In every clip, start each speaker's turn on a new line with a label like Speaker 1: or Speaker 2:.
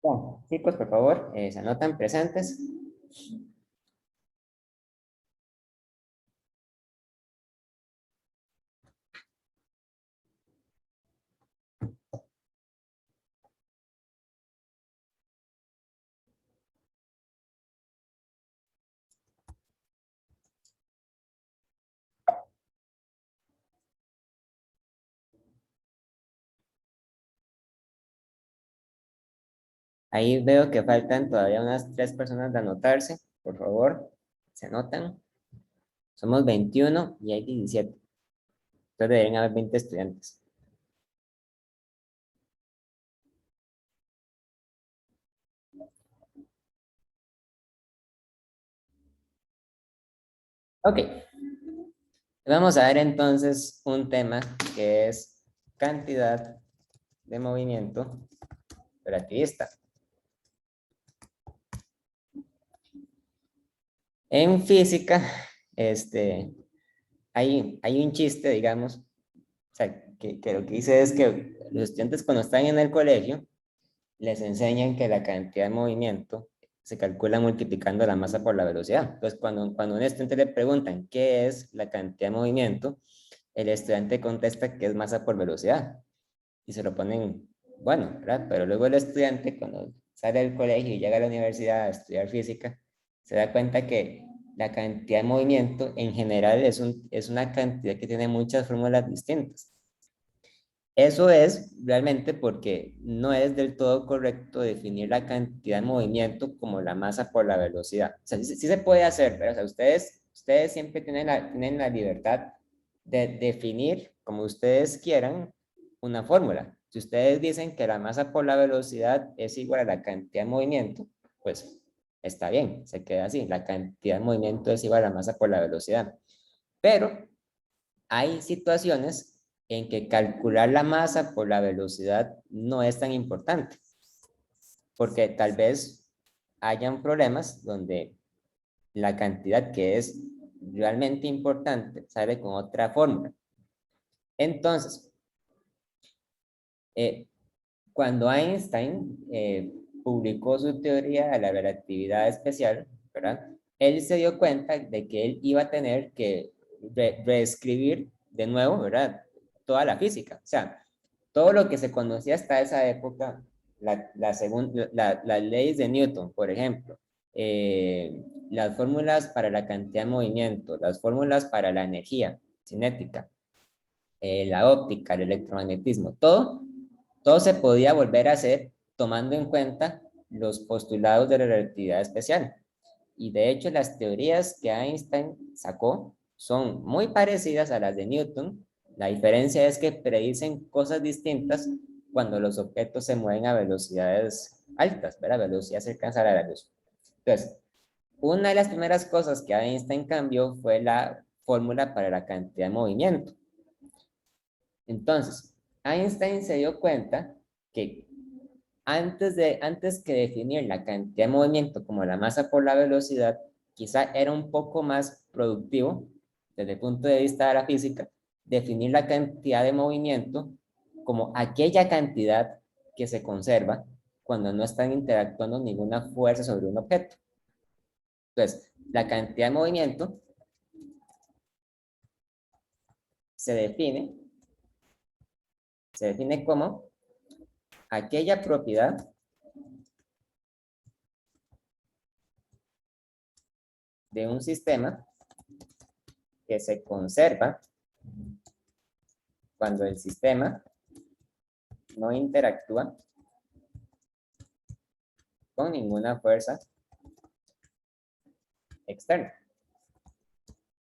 Speaker 1: Bueno, chicos, por favor, se anotan presentes. Ahí veo que faltan todavía unas 3 personas de anotarse. Por favor, se anotan. Somos 21 y hay 17. Entonces deberían haber 20 estudiantes. Ok, vamos a ver entonces un tema que es cantidad de movimiento relativista. En física, hay un chiste, digamos, o sea, que lo que dice es que los estudiantes cuando están en el colegio les enseñan que la cantidad de movimiento se calcula multiplicando la masa por la velocidad. Entonces, cuando a un estudiante le preguntan qué es la cantidad de movimiento, el estudiante contesta que es masa por velocidad. Y se lo ponen, bueno, ¿verdad? Pero luego el estudiante, cuando sale del colegio y llega a la universidad a estudiar física, se da cuenta que la cantidad de movimiento en general es una cantidad que tiene muchas fórmulas distintas. Eso es realmente porque no es del todo correcto definir la cantidad de movimiento como la masa por la velocidad. O sea, sí se puede hacer, pero o sea, ustedes siempre tienen la libertad de definir como ustedes quieran una fórmula. Si ustedes dicen que la masa por la velocidad es igual a la cantidad de movimiento, pues está bien, se queda así. La cantidad de movimiento es igual a la masa por la velocidad. Pero hay situaciones en que calcular la masa por la velocidad no es tan importante, porque tal vez hayan problemas donde la cantidad que es realmente importante sale con otra fórmula. Entonces, eh, cuando Einstein publicó su teoría de la relatividad especial, ¿verdad? Él se dio cuenta de que él iba a tener que reescribir de nuevo, ¿verdad? Toda la física. O sea, todo lo que se conocía hasta esa época, las leyes de Newton, por ejemplo, las fórmulas para la cantidad de movimiento, las fórmulas para la energía cinética, la óptica, el electromagnetismo, todo se podía volver a hacer tomando en cuenta los postulados de la relatividad especial. Y de hecho, las teorías que Einstein sacó son muy parecidas a las de Newton. La diferencia es que predicen cosas distintas cuando los objetos se mueven a velocidades altas, ¿verdad? Velocidad cercana a la luz. Entonces, una de las primeras cosas que Einstein cambió fue la fórmula para la cantidad de movimiento. Entonces, Einstein se dio cuenta que antes que definir la cantidad de movimiento como la masa por la velocidad, quizá era un poco más productivo, desde el punto de vista de la física, definir la cantidad de movimiento como aquella cantidad que se conserva cuando no están interactuando ninguna fuerza sobre un objeto. Entonces, la cantidad de movimiento se define, se define como aquella propiedad de un sistema que se conserva cuando el sistema no interactúa con ninguna fuerza externa.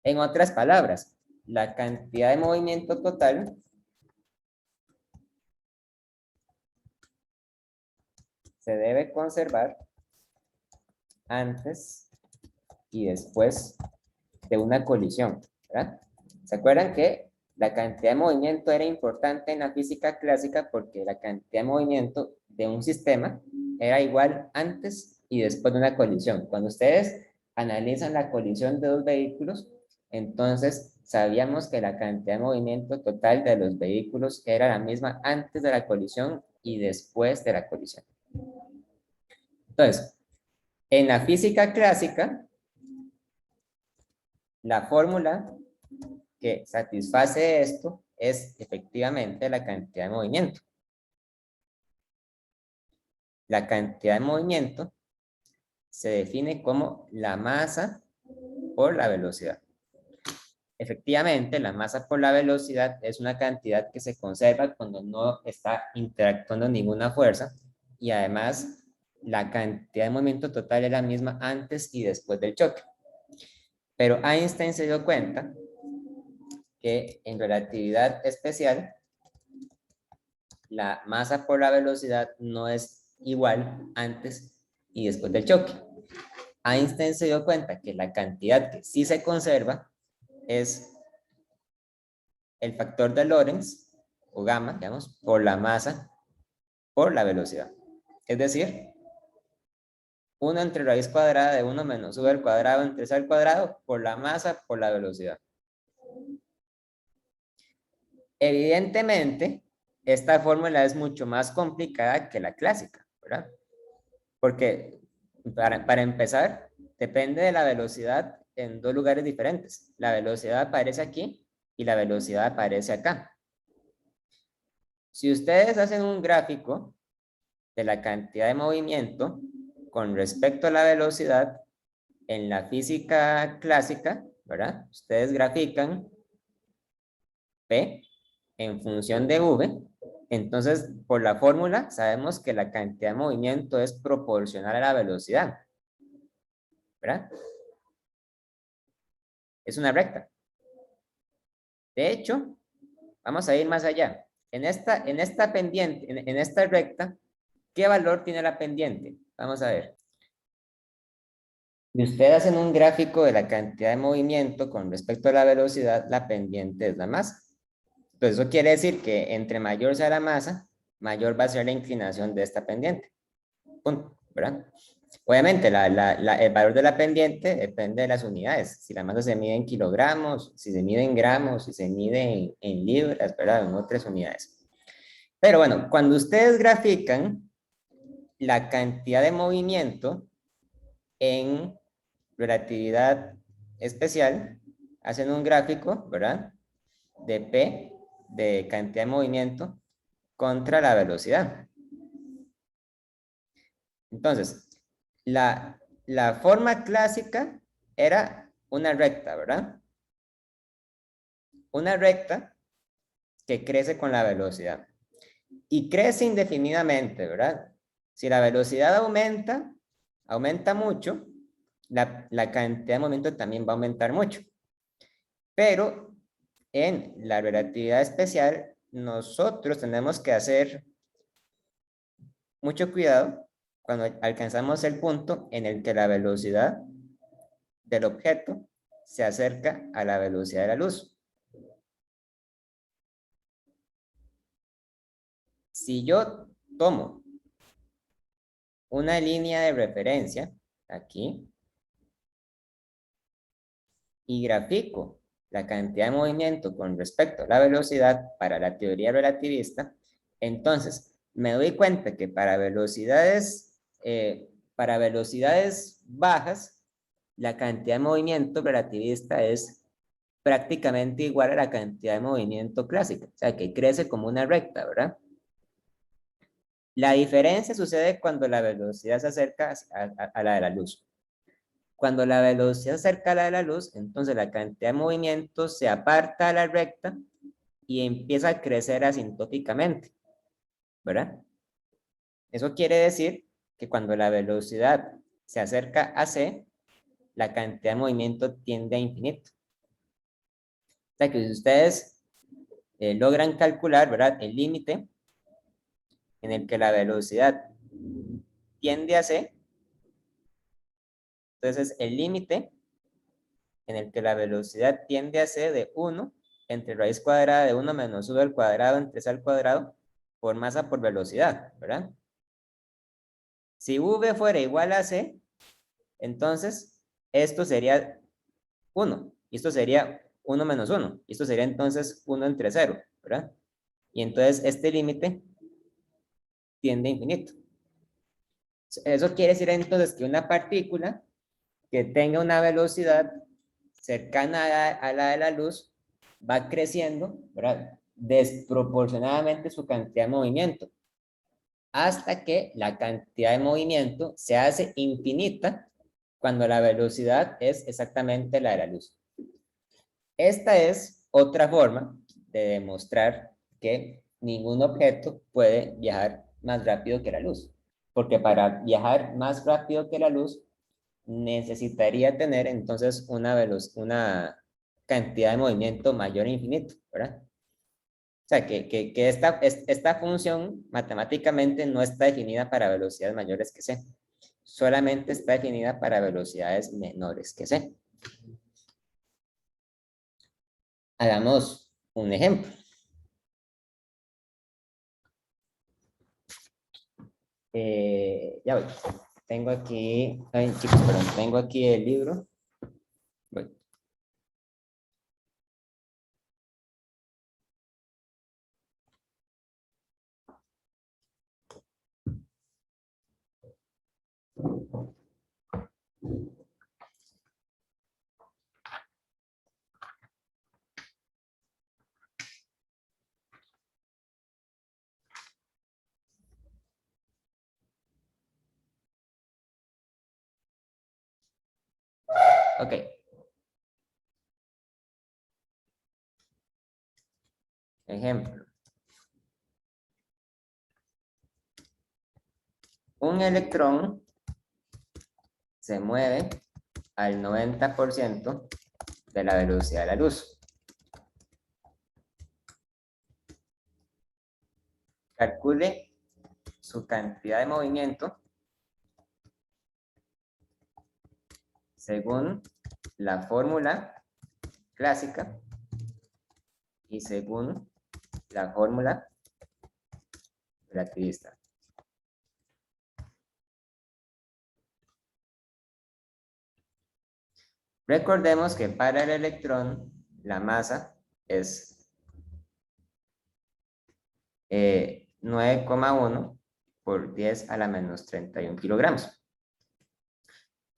Speaker 1: En otras palabras, la cantidad de movimiento total se debe conservar antes y después de una colisión, ¿verdad? ¿Se acuerdan que la cantidad de movimiento era importante en la física clásica porque la cantidad de movimiento de un sistema era igual antes y después de una colisión? Cuando ustedes analizan la colisión de dos vehículos, entonces sabíamos que la cantidad de movimiento total de los vehículos era la misma antes de la colisión y después de la colisión. Entonces, en la física clásica, la fórmula que satisface esto es efectivamente la cantidad de movimiento. La cantidad de movimiento se define como la masa por la velocidad. Efectivamente, la masa por la velocidad es una cantidad que se conserva cuando no está interactuando ninguna fuerza y además la cantidad de movimiento total es la misma antes y después del choque. Pero Einstein se dio cuenta que en relatividad especial la masa por la velocidad no es igual antes y después del choque. Einstein se dio cuenta que la cantidad que sí se conserva es el factor de Lorentz, o gamma, digamos, por la masa, por la velocidad. Es decir, 1 entre raíz cuadrada de 1 menos v al cuadrado entre c al cuadrado por la masa, por la velocidad. Evidentemente, esta fórmula es mucho más complicada que la clásica, ¿verdad? Porque para empezar, depende de la velocidad en dos lugares diferentes. La velocidad aparece aquí y la velocidad aparece acá. Si ustedes hacen un gráfico de la cantidad de movimiento con respecto a la velocidad en la física clásica, ¿verdad? Ustedes grafican P en función de V. Entonces, por la fórmula, sabemos que la cantidad de movimiento es proporcional a la velocidad, ¿verdad? Es una recta. De hecho, vamos a ir más allá. En esta pendiente, en esta recta, ¿qué valor tiene la pendiente? Vamos a ver. Si ustedes hacen un gráfico de la cantidad de movimiento con respecto a la velocidad, la pendiente es la masa. Entonces, eso quiere decir que entre mayor sea la masa, mayor va a ser la inclinación de esta pendiente. Punto, ¿verdad? Obviamente, el valor de la pendiente depende de las unidades. Si la masa se mide en kilogramos, si se mide en gramos, si se mide en libras, ¿verdad? En otras unidades. Pero bueno, cuando ustedes grafican la cantidad de movimiento en relatividad especial, hacen un gráfico, ¿verdad? De P, de cantidad de movimiento, contra la velocidad. Entonces, la forma clásica era una recta, ¿verdad? Una recta que crece con la velocidad. Y crece indefinidamente, ¿verdad? Si la velocidad aumenta mucho, la cantidad de movimiento también va a aumentar mucho. Pero en la relatividad especial, nosotros tenemos que hacer mucho cuidado cuando alcanzamos el punto en el que la velocidad del objeto se acerca a la velocidad de la luz. Si yo tomo una línea de referencia aquí y grafico la cantidad de movimiento con respecto a la velocidad para la teoría relativista, entonces me doy cuenta que para velocidades bajas, la cantidad de movimiento relativista es prácticamente igual a la cantidad de movimiento clásica, o sea que crece como una recta, ¿verdad? La diferencia sucede cuando la velocidad se acerca a la de la luz. Cuando la velocidad se acerca a la de la luz, entonces la cantidad de movimiento se aparta a la recta y empieza a crecer asintóticamente, ¿verdad? Eso quiere decir que cuando la velocidad se acerca a c, la cantidad de movimiento tiende a infinito. O sea que si ustedes logran calcular, ¿verdad? El límite en el que la velocidad tiende a c, entonces el límite en el que la velocidad tiende a c de 1 entre raíz cuadrada de 1 menos v al cuadrado entre c al cuadrado por masa por velocidad, ¿verdad? Si v fuera igual a c, entonces esto sería 1, y esto sería 1 menos 1, y esto sería entonces 1 entre 0, ¿verdad? Y entonces este límite tiende a infinito. Eso quiere decir entonces que una partícula que tenga una velocidad cercana a la de la luz va creciendo, ¿verdad? Desproporcionadamente su cantidad de movimiento, hasta que la cantidad de movimiento se hace infinita cuando la velocidad es exactamente la de la luz. Esta es otra forma de demostrar que ningún objeto puede viajar más rápido que la luz, porque para viajar más rápido que la luz necesitaría tener entonces una cantidad de movimiento mayor a infinito, ¿verdad? O sea, que esta función matemáticamente no está definida para velocidades mayores que c, solamente está definida para velocidades menores que c. Hagamos un ejemplo. Ya voy. Tengo aquí, ay, chicos, perdón, tengo aquí el libro. Voy. Ok. Ejemplo. Un electrón se mueve al 90% de la velocidad de la luz. Calcule su cantidad de movimiento según la fórmula clásica y según la fórmula relativista. Recordemos que para el electrón la masa es 9,1 por 10 a la menos 31 kilogramos.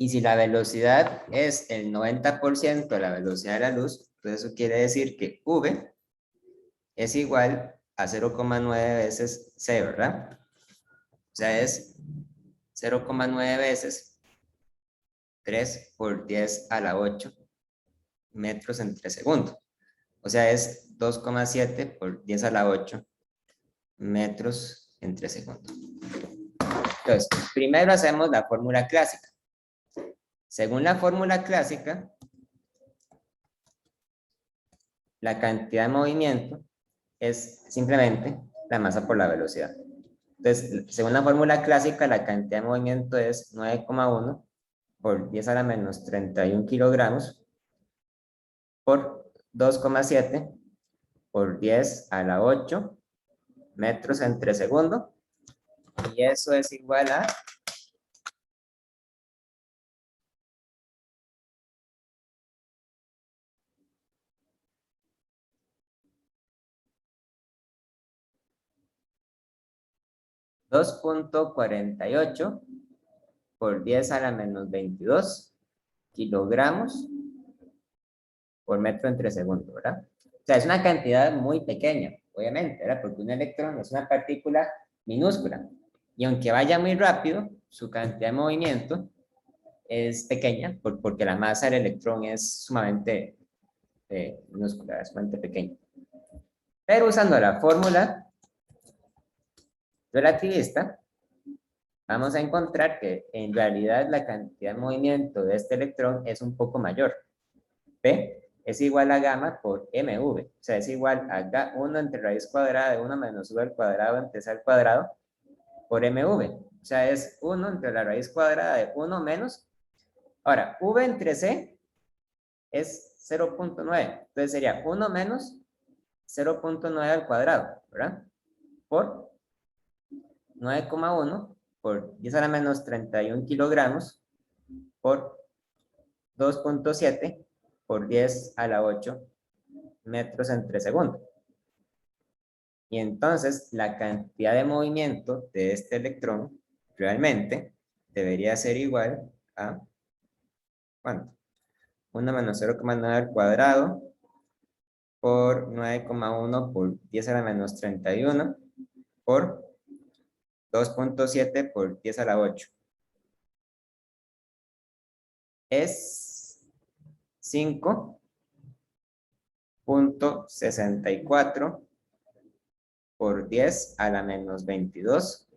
Speaker 1: Y si la velocidad es el 90% de la velocidad de la luz, entonces eso quiere decir que V es igual a 0,9 veces C, ¿verdad? O sea, es 0,9 veces 3 por 10 a la 8 metros entre segundo. O sea, es 2,7 por 10 a la 8 metros entre segundo. Entonces, primero hacemos la fórmula clásica. Según la fórmula clásica, la cantidad de movimiento es simplemente la masa por la velocidad. Entonces, según la fórmula clásica, la cantidad de movimiento es 9,1 por 10 a la menos 31 kilogramos por 2,7 por 10 a la 8 metros entre segundo. Y eso es igual a 2,48 por 10 a la menos 22 kilogramos por metro entre segundo, ¿verdad? O sea, es una cantidad muy pequeña, obviamente, ¿verdad? Porque un electrón es una partícula minúscula. Y aunque vaya muy rápido, su cantidad de movimiento es pequeña porque la masa del electrón es sumamente minúscula, es sumamente pequeña. Pero usando la fórmula relativista, vamos a encontrar que en realidad la cantidad de movimiento de este electrón es un poco mayor. P es igual a gamma por mv, o sea, es igual a 1 entre raíz cuadrada de 1 menos v al cuadrado entre c al cuadrado por mv. O sea, es 1 entre la raíz cuadrada de 1 menos. Ahora, v entre c es 0,9. Entonces sería 1 menos 0,9 al cuadrado, ¿verdad? Por 9,1 por 10 a la menos 31 kilogramos por 2,7 por 10 a la 8 metros entre segundo. Y entonces la cantidad de movimiento de este electrón realmente debería ser igual a, ¿cuánto? 1 menos 0,9 al cuadrado por 9,1 por 10 a la menos 31 por 2,7 por 10 a la 8. Es 5,64 por 10 a la menos 22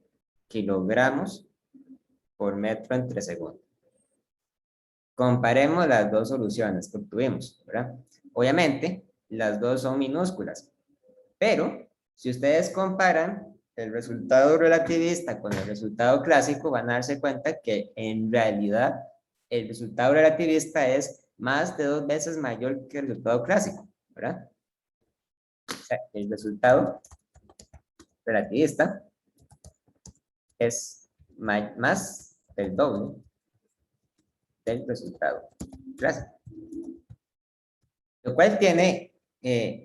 Speaker 1: kilogramos por metro entre segundo. Comparemos las dos soluciones que obtuvimos, ¿verdad? Obviamente, las dos son minúsculas, pero si ustedes comparan el resultado relativista con el resultado clásico, van a darse cuenta que en realidad el resultado relativista es más de 2 veces mayor que el resultado clásico, ¿verdad? O sea, el resultado relativista es más del doble del resultado clásico. Lo cual tiene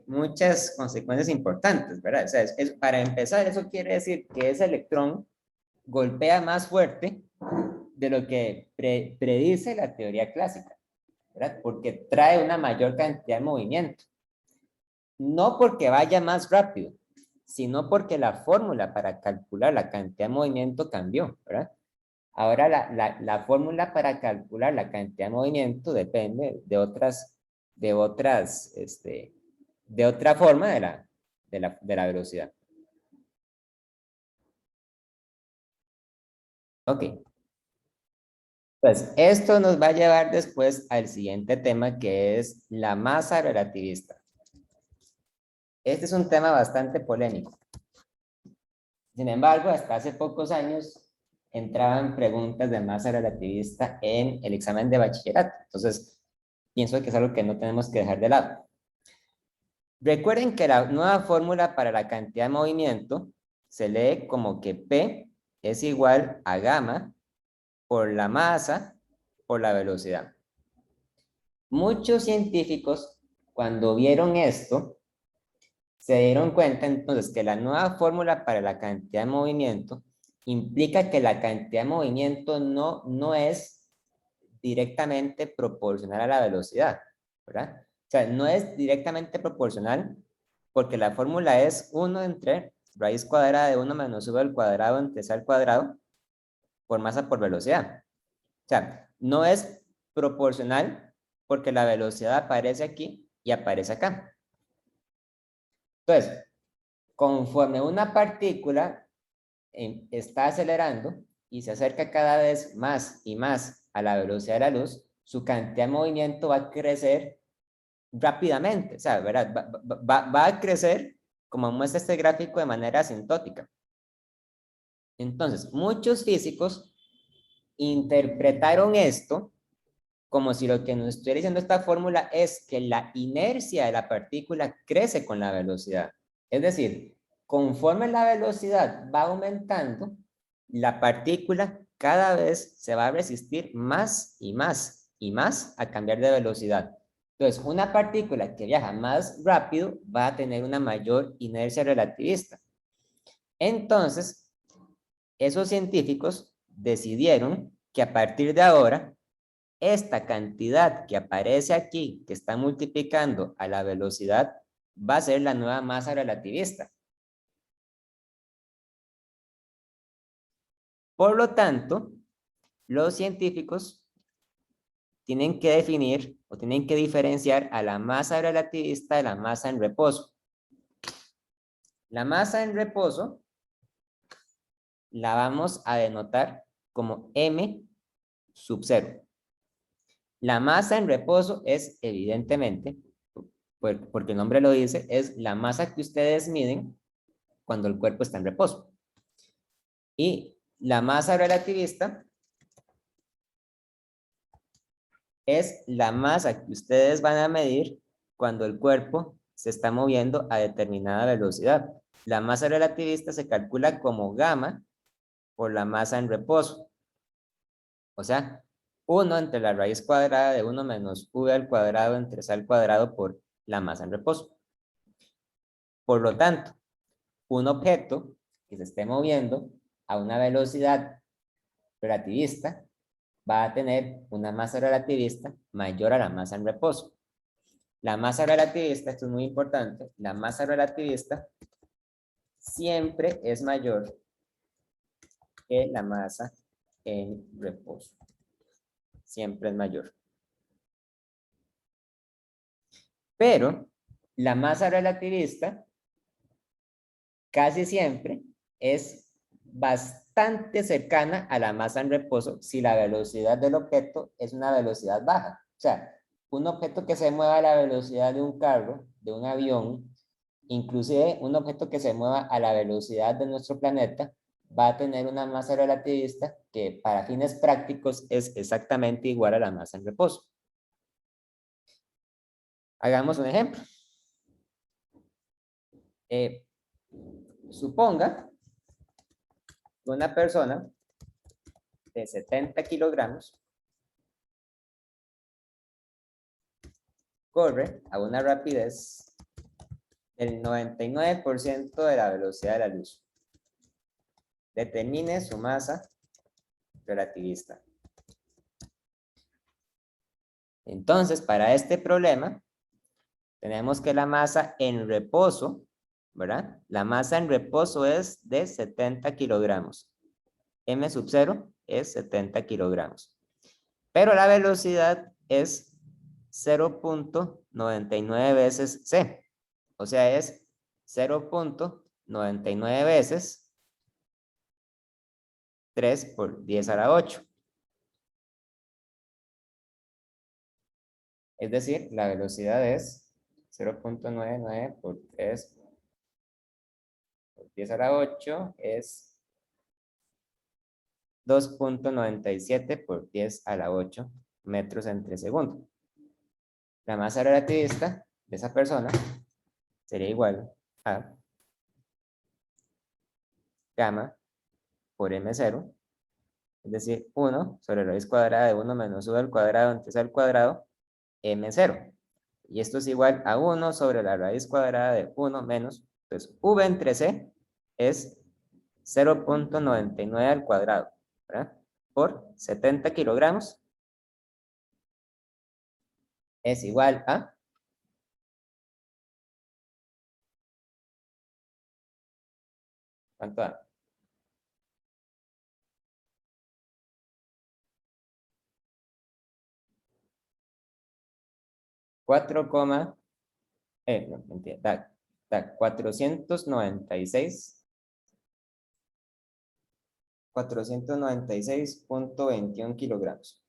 Speaker 1: muchas consecuencias importantes, ¿verdad? O sea, para empezar, eso quiere decir que ese electrón golpea más fuerte de lo que predice la teoría clásica, ¿verdad? Porque trae una mayor cantidad de movimiento. No porque vaya más rápido, sino porque la fórmula para calcular la cantidad de movimiento cambió, ¿verdad? Ahora la fórmula para calcular la cantidad de movimiento depende de de otra forma de la velocidad. Ok. Pues esto nos va a llevar después al siguiente tema, que es la masa relativista. Este es un tema bastante polémico. Sin embargo, hasta hace pocos años entraban preguntas de masa relativista en el examen de bachillerato. Entonces, pienso que es algo que no tenemos que dejar de lado. Recuerden que la nueva fórmula para la cantidad de movimiento se lee como que P es igual a gamma por la masa por la velocidad. Muchos científicos, cuando vieron esto, se dieron cuenta entonces que la nueva fórmula para la cantidad de movimiento implica que la cantidad de movimiento no es directamente proporcional a la velocidad, ¿verdad? O sea, no es directamente proporcional porque la fórmula es 1 entre raíz cuadrada de 1 menos v al cuadrado entre c al cuadrado por masa por velocidad. O sea, no es proporcional porque la velocidad aparece aquí y aparece acá. Entonces, conforme una partícula está acelerando y se acerca cada vez más y más a la velocidad de la luz, su cantidad de movimiento va a crecer rápidamente, o sea, ¿verdad? Va a crecer, como muestra este gráfico, de manera asintótica. Entonces, muchos físicos interpretaron esto como si lo que nos estuviera diciendo esta fórmula es que la inercia de la partícula crece con la velocidad. Es decir, conforme la velocidad va aumentando, la partícula cada vez se va a resistir más y más y más a cambiar de velocidad. Entonces, una partícula que viaja más rápido va a tener una mayor inercia relativista. Entonces, esos científicos decidieron que a partir de ahora, esta cantidad que aparece aquí, que está multiplicando a la velocidad, va a ser la nueva masa relativista. Por lo tanto, los científicos tienen que definir o tienen que diferenciar a la masa relativista de la masa en reposo. La masa en reposo la vamos a denotar como m sub 0. La masa en reposo es, evidentemente, porque el nombre lo dice, es la masa que ustedes miden cuando el cuerpo está en reposo. Y la masa relativista es la masa que ustedes van a medir cuando el cuerpo se está moviendo a determinada velocidad. La masa relativista se calcula como gamma por la masa en reposo. O sea, 1 entre la raíz cuadrada de 1 menos v al cuadrado entre c al cuadrado por la masa en reposo. Por lo tanto, un objeto que se esté moviendo a una velocidad relativista va a tener una masa relativista mayor a la masa en reposo. La masa relativista, esto es muy importante, la masa relativista siempre es mayor que la masa en reposo. Siempre es mayor. Pero la masa relativista casi siempre es bastante cercana a la masa en reposo si la velocidad del objeto es una velocidad baja. O sea, un objeto que se mueva a la velocidad de un carro, de un avión, inclusive un objeto que se mueva a la velocidad de nuestro planeta, va a tener una masa relativista que para fines prácticos es exactamente igual a la masa en reposo. Hagamos un ejemplo. Suponga que una persona de 70 kilogramos corre a una rapidez del 99% de la velocidad de la luz. Determine su masa relativista. Entonces, para este problema, tenemos que la masa en reposo, ¿verdad? La masa en reposo es de 70 kilogramos. M sub 0 es 70 kilogramos. Pero la velocidad es 0.99 veces C. O sea, es 0.99 veces 3 por 10 a la 8. Es decir, la velocidad es 0.99 por 3 por 10 a la 8 es 2.97 por 10 a la 8 metros entre segundo. La masa relativista de esa persona sería igual a gamma por m0, es decir, 1 sobre la raíz cuadrada de 1 menos v al cuadrado entre c al cuadrado, m0. Y esto es igual a 1 sobre la raíz cuadrada de 1 menos, pues v entre c es 0.99 al cuadrado, ¿verdad? Por 70 kilogramos es igual a ¿cuánto da? 4, no, mentira, da 496.21 kilogramos.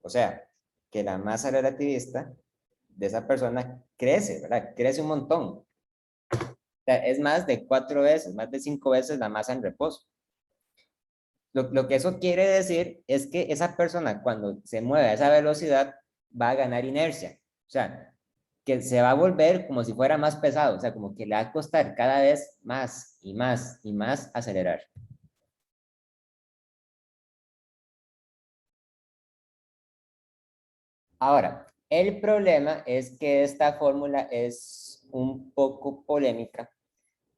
Speaker 1: O sea, que la masa relativista de esa persona crece, ¿verdad? Crece un montón. O sea, es más de 4 veces, más de 5 veces la masa en reposo. Lo que eso quiere decir es que esa persona cuando se mueve a esa velocidad va a ganar inercia. O sea, que se va a volver como si fuera más pesado. O sea, como que le va a costar cada vez más y más y más acelerar. Ahora, el problema es que esta fórmula es un poco polémica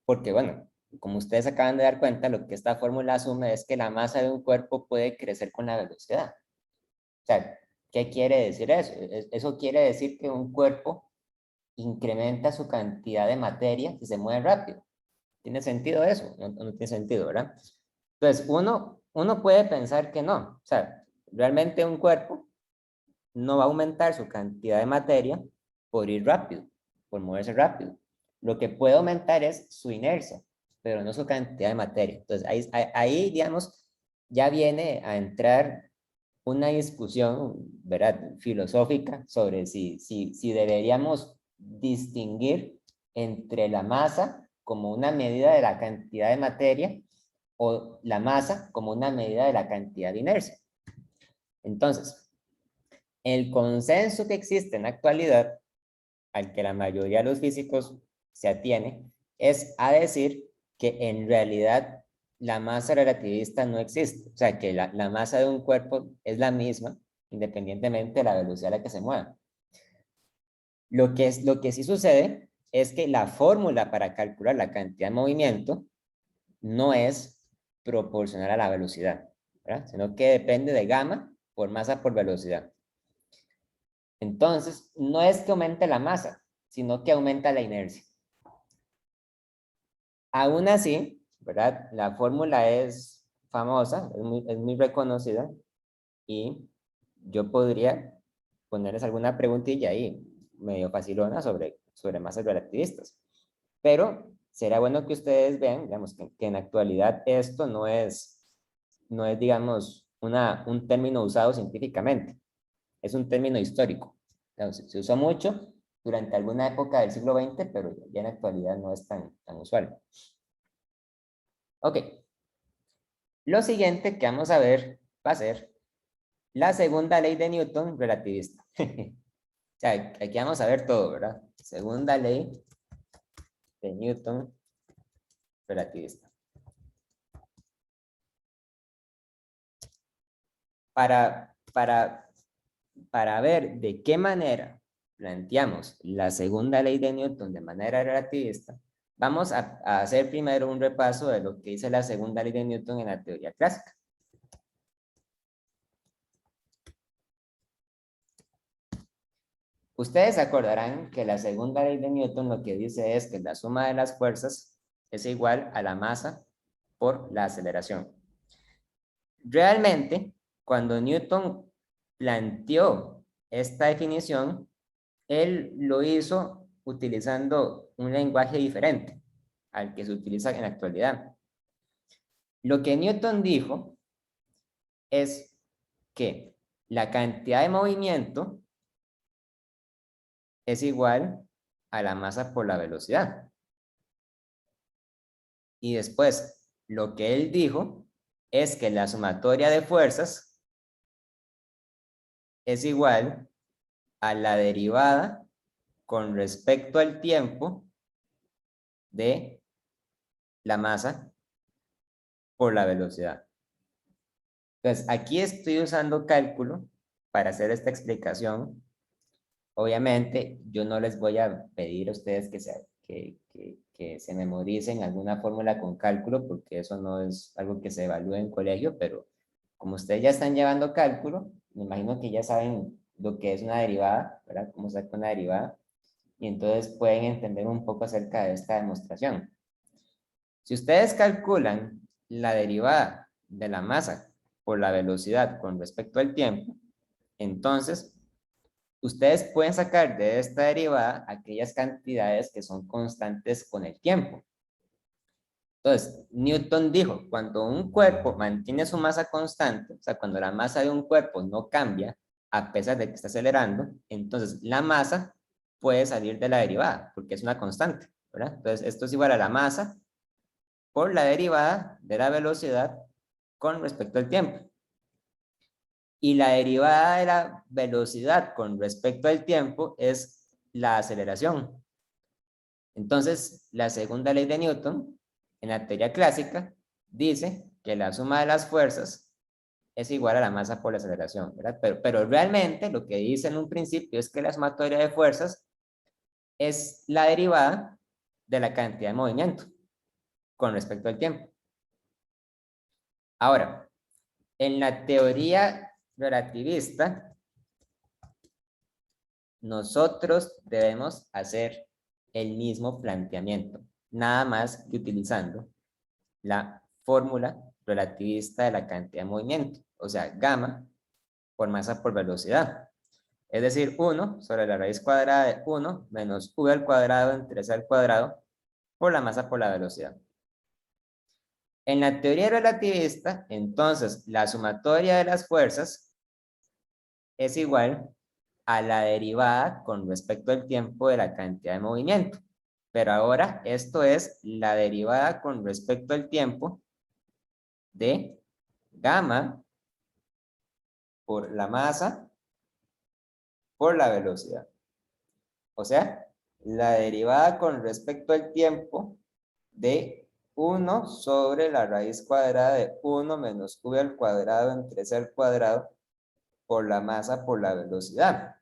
Speaker 1: porque, bueno, como ustedes acaban de dar cuenta, lo que esta fórmula asume es que la masa de un cuerpo puede crecer con la velocidad. O sea, ¿qué quiere decir eso? Eso quiere decir que un cuerpo incrementa su cantidad de materia si se mueve rápido. ¿Tiene sentido eso? No, no tiene sentido, ¿verdad? Entonces, uno puede pensar que no. O sea, realmente un cuerpo no va a aumentar su cantidad de materia por ir rápido, por moverse rápido. Lo que puede aumentar es su inercia, pero no su cantidad de materia. Entonces, ahí digamos, ya viene a entrar una discusión, ¿verdad?, filosófica sobre si deberíamos distinguir entre la masa como una medida de la cantidad de materia o la masa como una medida de la cantidad de inercia. Entonces, el consenso que existe en la actualidad, al que la mayoría de los físicos se atiene, es a decir que en realidad la masa relativista no existe. O sea, que la masa de un cuerpo es la misma, independientemente de la velocidad a la que se mueva. Lo que sí sucede es que la fórmula para calcular la cantidad de movimiento no es proporcional a la velocidad, ¿verdad? Sino que depende de gamma por masa por velocidad. Entonces, no es que aumente la masa, sino que aumenta la inercia. Aún así, ¿verdad? La fórmula es famosa, es muy reconocida y yo podría ponerles alguna preguntilla ahí, medio facilona sobre masas relativistas. Pero será bueno que ustedes vean, digamos, que en la actualidad esto no es digamos, un término usado científicamente, es un término histórico. Entonces, se usó mucho durante alguna época del siglo XX, pero ya en la actualidad no es tan usual. Ok, lo siguiente que vamos a ver va a ser la segunda ley de Newton relativista. O sea, aquí vamos a ver todo, ¿verdad? Segunda ley de Newton relativista. Para ver de qué manera planteamos la segunda ley de Newton de manera relativista, vamos a hacer primero un repaso de lo que dice la segunda ley de Newton en la teoría clásica. Ustedes acordarán que la segunda ley de Newton lo que dice es que la suma de las fuerzas es igual a la masa por la aceleración. Realmente, cuando Newton planteó esta definición, él lo hizo utilizando un lenguaje diferente al que se utiliza en la actualidad. Lo que Newton dijo es que la cantidad de movimiento es igual a la masa por la velocidad. Y después, lo que él dijo es que la sumatoria de fuerzas es igual a la derivada con respecto al tiempo de la masa por la velocidad. Entonces, aquí estoy usando cálculo para hacer esta explicación. Obviamente, yo no les voy a pedir a ustedes que se memoricen alguna fórmula con cálculo, porque eso no es algo que se evalúe en colegio, pero como ustedes ya están llevando cálculo, me imagino que ya saben lo que es una derivada, ¿verdad? Cómo sacar una derivada, y entonces pueden entender un poco acerca de esta demostración. Si ustedes calculan la derivada de la masa por la velocidad con respecto al tiempo, entonces ustedes pueden sacar de esta derivada aquellas cantidades que son constantes con el tiempo. Entonces, Newton dijo, cuando un cuerpo mantiene su masa constante, o sea, cuando la masa de un cuerpo no cambia a pesar de que está acelerando, entonces la masa puede salir de la derivada, porque es una constante, ¿verdad? Entonces, esto es igual a la masa por la derivada de la velocidad con respecto al tiempo. Y la derivada de la velocidad con respecto al tiempo es la aceleración. Entonces, la segunda ley de Newton, en la teoría clásica, dice que la suma de las fuerzas es igual a la masa por la aceleración, ¿verdad? Pero realmente lo que dice en un principio es que la sumatoria de fuerzas es la derivada de la cantidad de movimiento con respecto al tiempo. Ahora, en la teoría relativista, nosotros debemos hacer el mismo planteamiento, nada más que utilizando la fórmula relativista de la cantidad de movimiento, o sea, gamma por masa por velocidad. Es decir, 1 sobre la raíz cuadrada de 1 menos v al cuadrado entre c al cuadrado por la masa por la velocidad. En la teoría relativista, entonces, la sumatoria de las fuerzas es igual a la derivada con respecto al tiempo de la cantidad de movimiento. Pero ahora esto es la derivada con respecto al tiempo de gamma por la masa por la velocidad. O sea, la derivada con respecto al tiempo de 1 sobre la raíz cuadrada de 1 menos v al cuadrado entre c al cuadrado por la masa por la velocidad.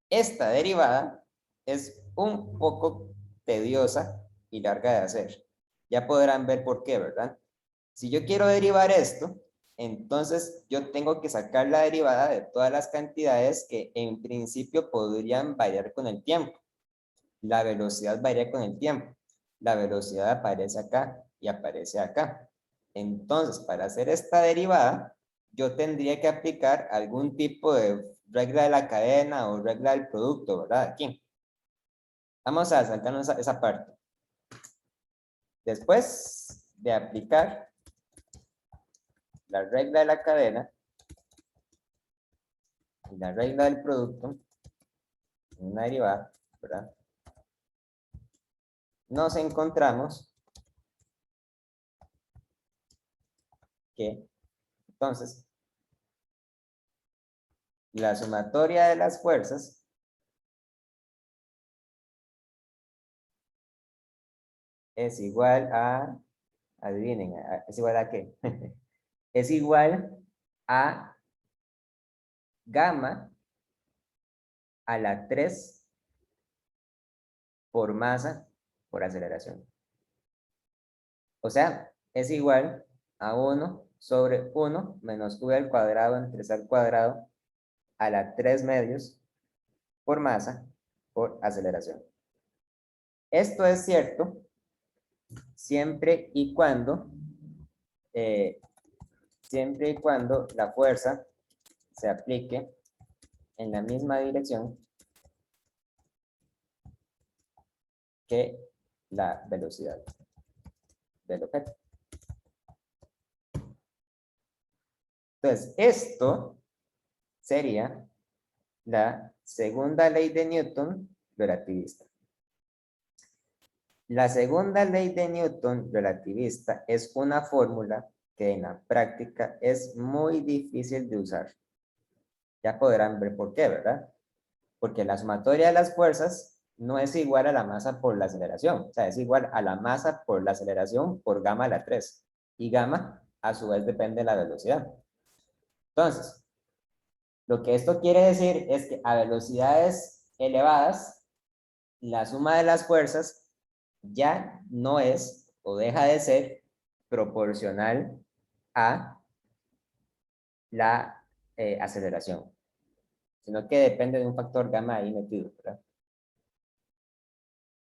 Speaker 1: Esta derivada es un poco tediosa y larga de hacer. Ya podrán ver por qué, ¿verdad? Si yo quiero derivar esto, entonces yo tengo que sacar la derivada de todas las cantidades que en principio podrían variar con el tiempo. La velocidad varía con el tiempo. La velocidad aparece acá y aparece acá. Entonces, para hacer esta derivada, yo tendría que aplicar algún tipo de regla de la cadena o regla del producto, ¿verdad? Aquí. Vamos a saltarnos esa parte. Después de aplicar la regla de la cadena y la regla del producto, una derivada, ¿verdad? Nos encontramos que, entonces, la sumatoria de las fuerzas es igual a, adivinen, ¿es igual a qué? Es igual a gamma a la 3 por masa por aceleración. O sea, es igual a 1 sobre 1 menos v al cuadrado entre c al cuadrado a la 3 medios por masa por aceleración. Esto es cierto siempre y cuando la fuerza se aplique en la misma dirección que la velocidad del objeto. Entonces, esto sería la segunda ley de Newton relativista. La segunda ley de Newton relativista es una fórmula que en la práctica es muy difícil de usar. Ya podrán ver por qué, ¿verdad? Porque la sumatoria de las fuerzas no es igual a la masa por la aceleración. O sea, es igual a la masa por la aceleración por gamma a la 3. Y gamma, a su vez, depende de la velocidad. Entonces, lo que esto quiere decir es que a velocidades elevadas, la suma de las fuerzas ya no es o deja de ser proporcional a la aceleración, sino que depende de un factor gamma ahí metido, ¿verdad?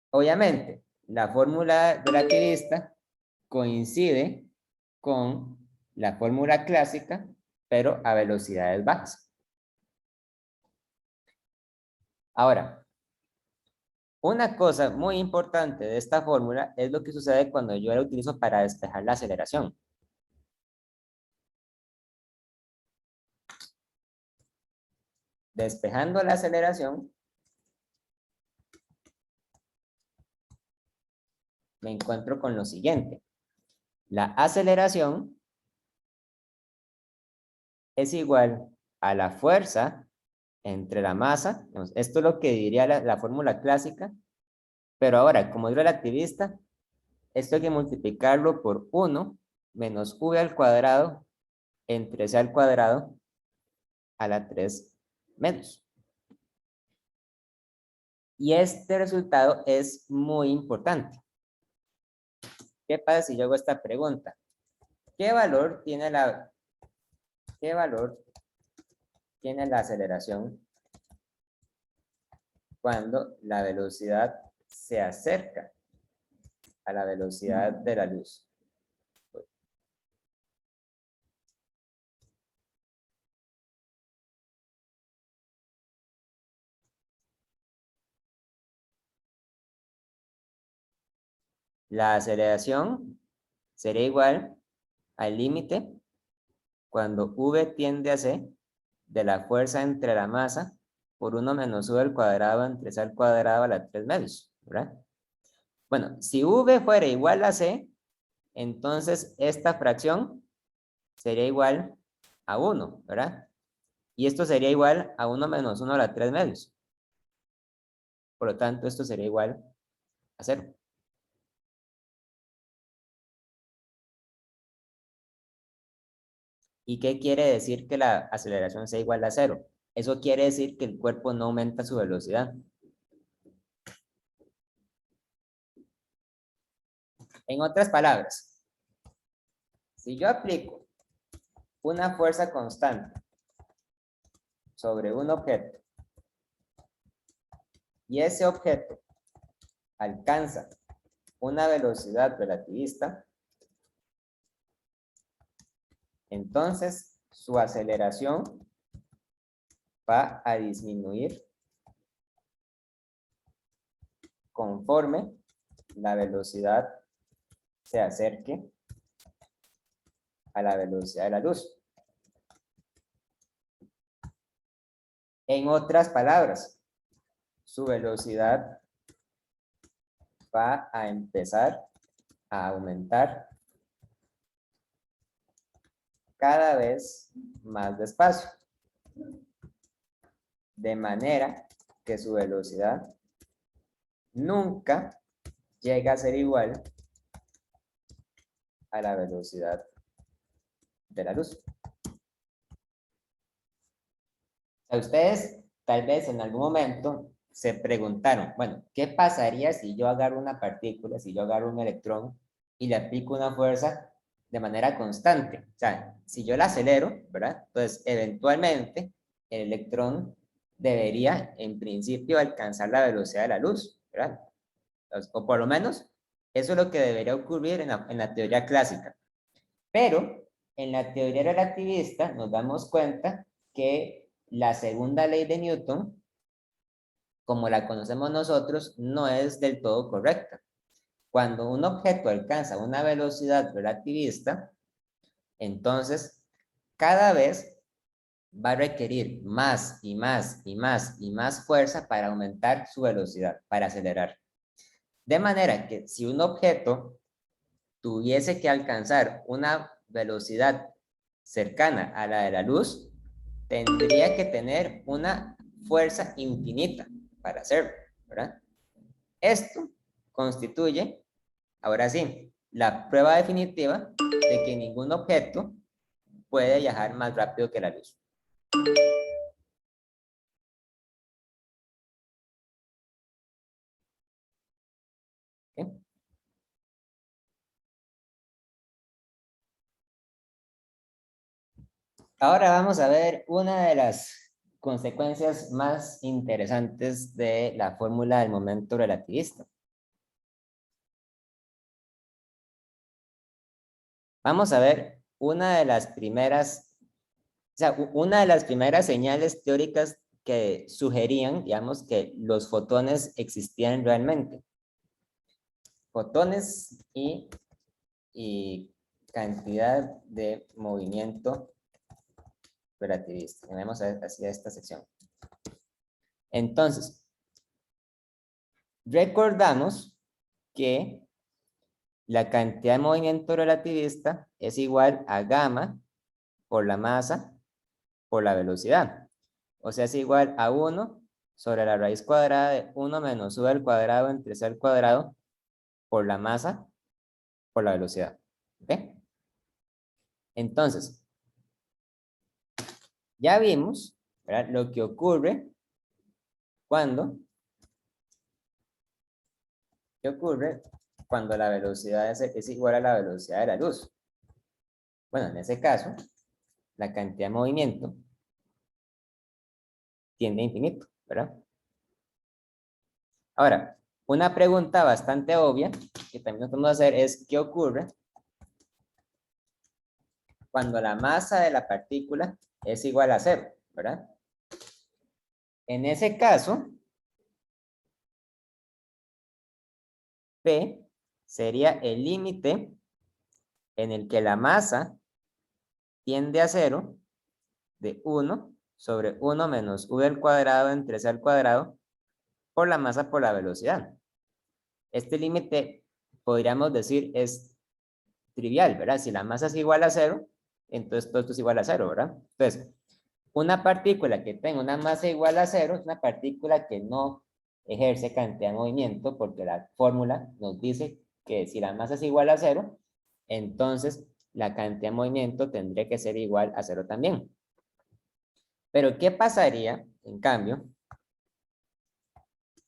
Speaker 1: Obviamente, la fórmula relativista coincide con la fórmula clásica, pero a velocidades bajas. Ahora, una cosa muy importante de esta fórmula es lo que sucede cuando yo la utilizo para despejar la aceleración. Despejando la aceleración, me encuentro con lo siguiente. La aceleración es igual a la fuerza entre la masa. Esto es lo que diría la fórmula clásica, pero ahora, como es relativista, esto hay que multiplicarlo por 1 menos v al cuadrado entre c al cuadrado a la 3 menos. Y este resultado es muy importante. ¿Qué pasa si yo hago esta pregunta? ¿Qué valor tiene la aceleración cuando la velocidad se acerca a la velocidad de la luz? La aceleración sería igual al límite cuando v tiende a c de la fuerza entre la masa por 1 menos v al cuadrado entre c al cuadrado a la 3 medios, ¿verdad? Bueno, si v fuera igual a c, entonces esta fracción sería igual a 1, ¿verdad? Y esto sería igual a 1 menos 1 a la 3 medios. Por lo tanto, esto sería igual a 0. ¿Y qué quiere decir que la aceleración sea igual a 0? Eso quiere decir que el cuerpo no aumenta su velocidad. En otras palabras, si yo aplico una fuerza constante sobre un objeto y ese objeto alcanza una velocidad relativista, entonces su aceleración va a disminuir conforme la velocidad se acerque a la velocidad de la luz. En otras palabras, su velocidad va a empezar a aumentar cada vez más despacio, de manera que su velocidad nunca llega a ser igual a la velocidad de la luz. A ustedes tal vez en algún momento se preguntaron, bueno, ¿qué pasaría si yo agarro una partícula, si yo agarro un electrón y le aplico una fuerza de manera constante? O sea, si yo la acelero, ¿verdad? Entonces, eventualmente, el electrón debería, en principio, alcanzar la velocidad de la luz, ¿verdad? O por lo menos, eso es lo que debería ocurrir en la teoría clásica. Pero, en la teoría relativista, nos damos cuenta que la segunda ley de Newton, como la conocemos nosotros, no es del todo correcta. Cuando un objeto alcanza una velocidad relativista, entonces cada vez va a requerir más y más y más y más fuerza para aumentar su velocidad, para acelerar. De manera que si un objeto tuviese que alcanzar una velocidad cercana a la de la luz, tendría que tener una fuerza infinita para hacerlo, ¿verdad? Esto constituye, ahora sí, la prueba definitiva de que ningún objeto puede viajar más rápido que la luz. ¿Okay? Ahora vamos a ver una de las consecuencias más interesantes de la fórmula del momento relativista. Vamos a ver una de las primeras, o sea, una de las primeras señales teóricas que sugerían, digamos, que los fotones existían realmente. Fotones y cantidad de movimiento relativista. Vamos hacia esta sección. Entonces, recordamos que la cantidad de movimiento relativista es igual a gamma por la masa por la velocidad. O sea, es igual a 1 sobre la raíz cuadrada de 1 menos u al cuadrado entre c al cuadrado por la masa por la velocidad. ¿Ok? Entonces, ya vimos, ¿verdad?, lo que ocurre cuando la velocidad es igual a la velocidad de la luz. Bueno, en ese caso, la cantidad de movimiento tiende a infinito, ¿verdad? Ahora, una pregunta bastante obvia que también nos podemos hacer es, ¿qué ocurre cuando la masa de la partícula es igual a 0, ¿verdad? En ese caso, P sería el límite en el que la masa tiende a 0 de 1 sobre 1 menos u del cuadrado entre c al cuadrado por la masa por la velocidad. Este límite, podríamos decir, es trivial, ¿verdad? Si la masa es igual a 0, entonces todo esto es igual a 0, ¿verdad? Entonces, una partícula que tenga una masa igual a 0 es una partícula que no ejerce cantidad de movimiento, porque la fórmula nos dice que si la masa es igual a 0, entonces la cantidad de movimiento tendría que ser igual a 0 también. Pero, ¿qué pasaría, en cambio?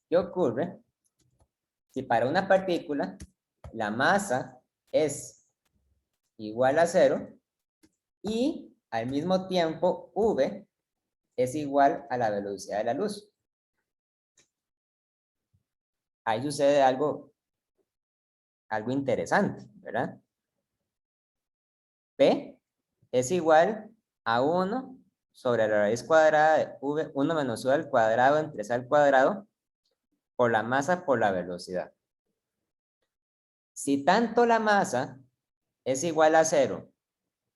Speaker 1: ¿Qué ocurre si para una partícula la masa es igual a 0 y al mismo tiempo v es igual a la velocidad de la luz. Ahí sucede algo interesante, ¿verdad? P es igual a 1 sobre la raíz cuadrada de v, 1 menos u al cuadrado entre c al cuadrado por la masa por la velocidad. Si tanto la masa es igual a 0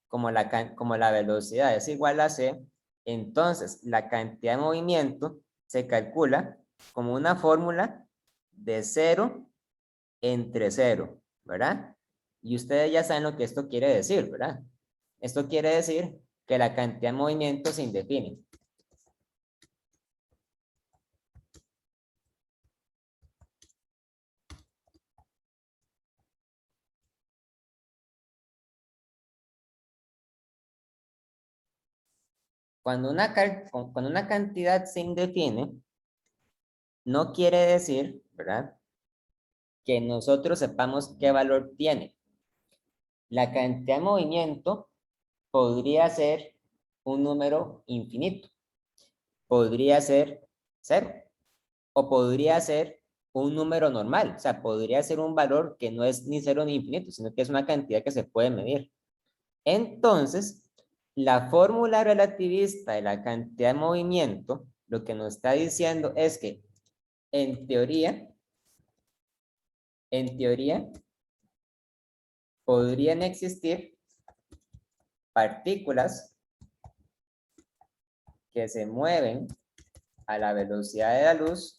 Speaker 1: como la velocidad es igual a c, entonces la cantidad de movimiento se calcula como una fórmula de 0 entre 0, ¿verdad? Y ustedes ya saben lo que esto quiere decir, ¿verdad? Esto quiere decir que la cantidad de movimiento se indefine. Cuando una cantidad se indefine, no quiere decir, ¿verdad?, que nosotros sepamos qué valor tiene. La cantidad de movimiento podría ser un número infinito, podría ser 0, o podría ser un número normal, o sea, podría ser un valor que no es ni 0 ni infinito, sino que es una cantidad que se puede medir. Entonces, la fórmula relativista de la cantidad de movimiento, lo que nos está diciendo es que, en teoría, podrían existir partículas que se mueven a la velocidad de la luz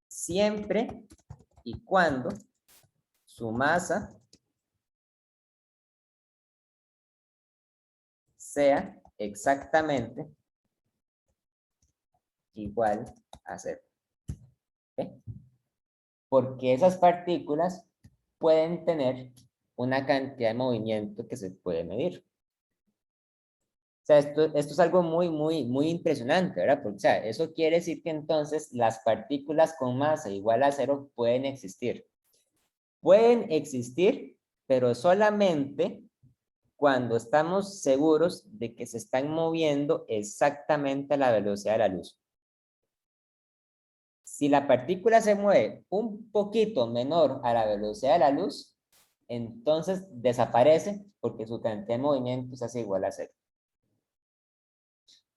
Speaker 1: siempre y cuando su masa sea exactamente igual a 0. ¿Okay? Porque esas partículas pueden tener una cantidad de movimiento que se puede medir. O sea, esto es algo muy impresionante, ¿verdad? Porque, o sea, eso quiere decir que entonces las partículas con masa igual a 0 pueden existir. Pueden existir, pero solamente cuando estamos seguros de que se están moviendo exactamente a la velocidad de la luz. Si la partícula se mueve un poquito menor a la velocidad de la luz, entonces desaparece porque su cantidad de movimiento se hace igual a 0.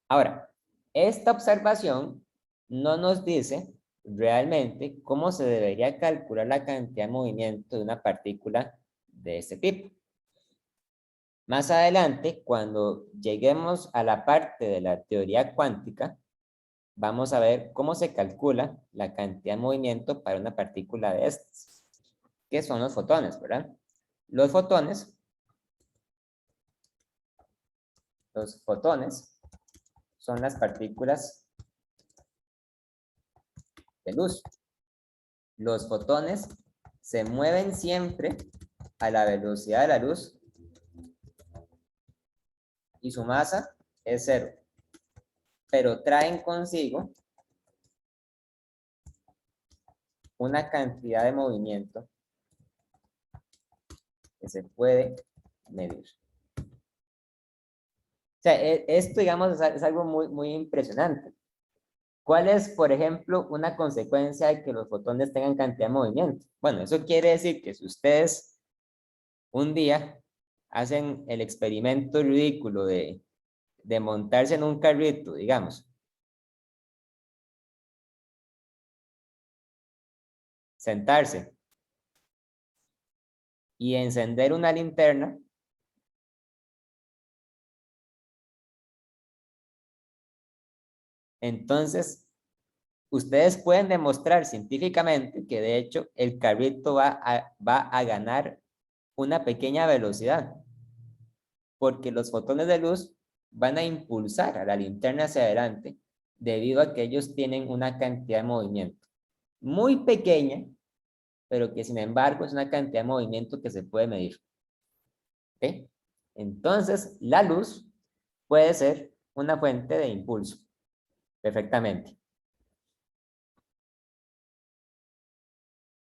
Speaker 1: Ahora, esta observación no nos dice realmente cómo se debería calcular la cantidad de movimiento de una partícula de este tipo. Más adelante, cuando lleguemos a la parte de la teoría cuántica, vamos a ver cómo se calcula la cantidad de movimiento para una partícula de estas, que son los fotones, ¿verdad? Los fotones son las partículas de luz. Los fotones se mueven siempre a la velocidad de la luz y su masa es 0, pero traen consigo una cantidad de movimiento que se puede medir. O sea, esto, digamos, es algo muy impresionante. ¿Cuál es, por ejemplo, una consecuencia de que los fotones tengan cantidad de movimiento? Bueno, eso quiere decir que si ustedes un día hacen el experimento ridículo de montarse en un carrito, digamos, sentarse y encender una linterna, entonces ustedes pueden demostrar científicamente que de hecho el carrito va a ganar una pequeña velocidad, porque los fotones de luz van a impulsar a la linterna hacia adelante debido a que ellos tienen una cantidad de movimiento muy pequeña, pero que sin embargo es una cantidad de movimiento que se puede medir. ¿Okay? Entonces, la luz puede ser una fuente de impulso, perfectamente.